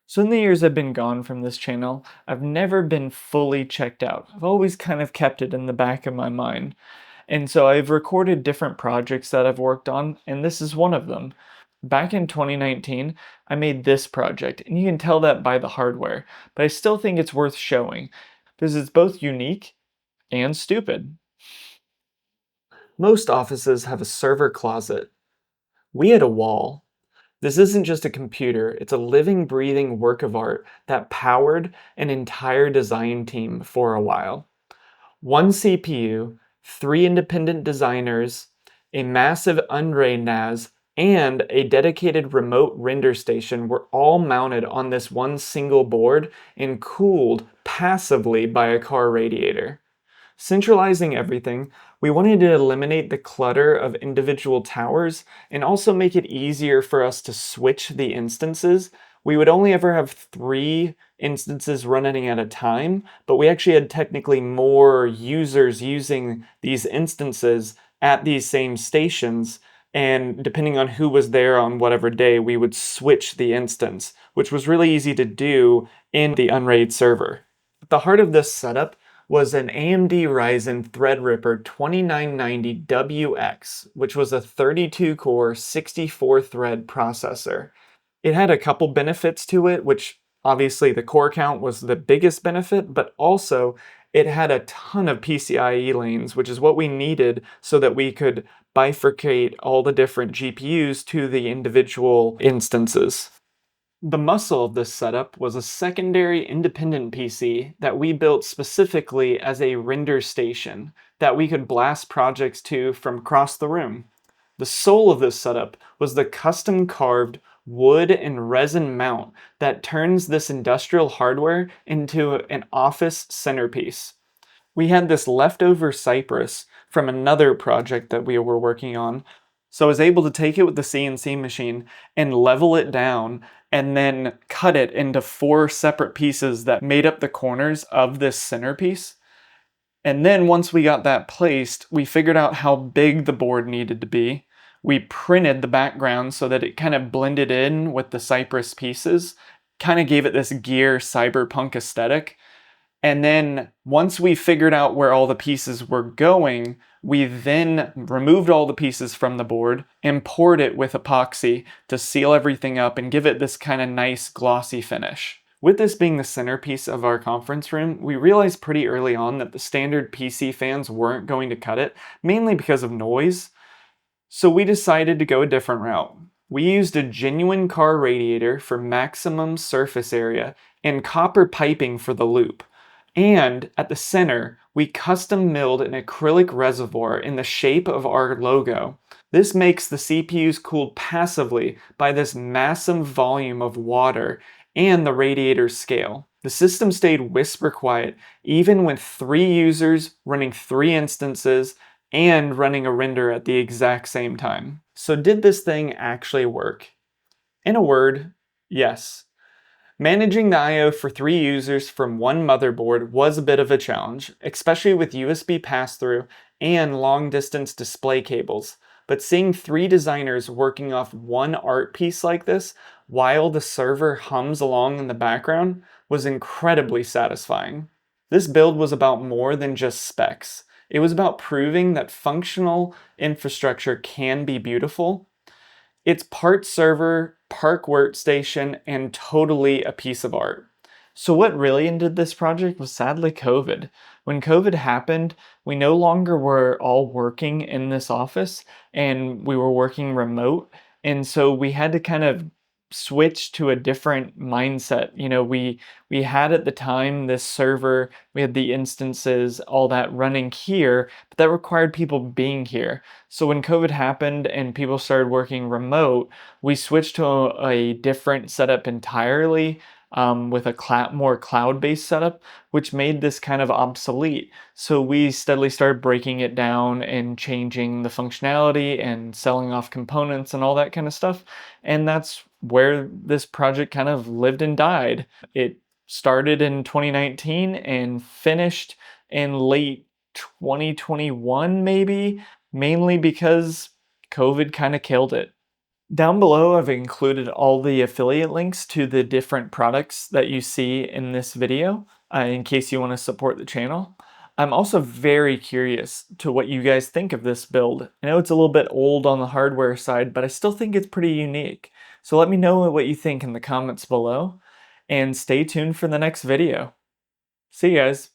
So in the years I've been gone from this channel, I've never been fully checked out. I've always kind of kept it in the back of my mind. And so I've recorded different projects that I've worked on, and this is one of them. Back in 2019, I made this project, and you can tell that by the hardware, but I still think it's worth showing because it's both unique and stupid. Most offices have a server closet. We had a wall. This isn't just a computer, it's a living, breathing work of art that powered an entire design team for a while. One CPU, three independent designers, a massive Unray NAS, and a dedicated remote render station were all mounted on this one single board and cooled passively by a car radiator. Centralizing everything, we wanted to eliminate the clutter of individual towers and also make it easier for us to switch the instances. We would only ever have three instances running at a time, but we actually had technically more users using these instances at these same stations. And depending on who was there on whatever day, we would switch the instance, which was really easy to do in the Unraid server. At the heart of this setup was an AMD Ryzen Threadripper 2990WX, which was a 32-core, 64-thread processor. It had a couple benefits to it, which obviously the core count was the biggest benefit, but also it had a ton of PCIe lanes, which is what we needed so that we could bifurcate all the different GPUs to the individual instances. The muscle of this setup was a secondary independent PC that we built specifically as a render station that we could blast projects to from across the room. The soul of this setup was the custom carved wood and resin mount that turns this industrial hardware into an office centerpiece. We had this leftover cypress from another project that we were working on, so I was able to take it with the CNC machine and level it down and then cut it into four separate pieces that made up the corners of this centerpiece. And then once we got that placed, we figured out how big the board needed to be. We printed the background so that it kind of blended in with the cypress pieces, kind of gave it this gear cyberpunk aesthetic. And then once we figured out where all the pieces were going, we then removed all the pieces from the board and poured it with epoxy to seal everything up and give it this kind of nice glossy finish. With this being the centerpiece of our conference room, we realized pretty early on that the standard PC fans weren't going to cut it, mainly because of noise. So we decided to go a different route. We used a genuine car radiator for maximum surface area and copper piping for the loop. And at the center, we custom milled an acrylic reservoir in the shape of our logo. This makes the CPUs cooled passively by this massive volume of water and the radiator's scale. The system stayed whisper quiet even with three users running three instances and running a render at the exact same time. So did this thing actually work? In a word, yes. Managing the I/O for three users from one motherboard was a bit of a challenge, especially with USB pass-through and long-distance display cables. But seeing three designers working off one art piece like this while the server hums along in the background was incredibly satisfying. This build was about more than just specs. It was about proving that functional infrastructure can be beautiful. It's part server, part workstation, and totally a piece of art. So what really ended this project was sadly COVID. When COVID happened, we no longer were all working in this office and we were working remote. And so we had to kind of switch to a different mindset. We had at the time this server, we had the instances, all that running here, but that required people being here. So when COVID happened and people started working remote, we switched to a different setup entirely, with a more cloud-based setup, which made this kind of obsolete. So we steadily started breaking it down and changing the functionality and selling off components and all that kind of stuff. And that's where this project kind of lived and died. It started in 2019 and finished in late 2021 maybe, mainly because COVID kind of killed it. Down below, I've included all the affiliate links to the different products that you see in this video, in case you want to support the channel. I'm also very curious to what you guys think of this build. I know it's a little bit old on the hardware side, but I still think it's pretty unique. So let me know what you think in the comments below, and stay tuned for the next video. See you guys!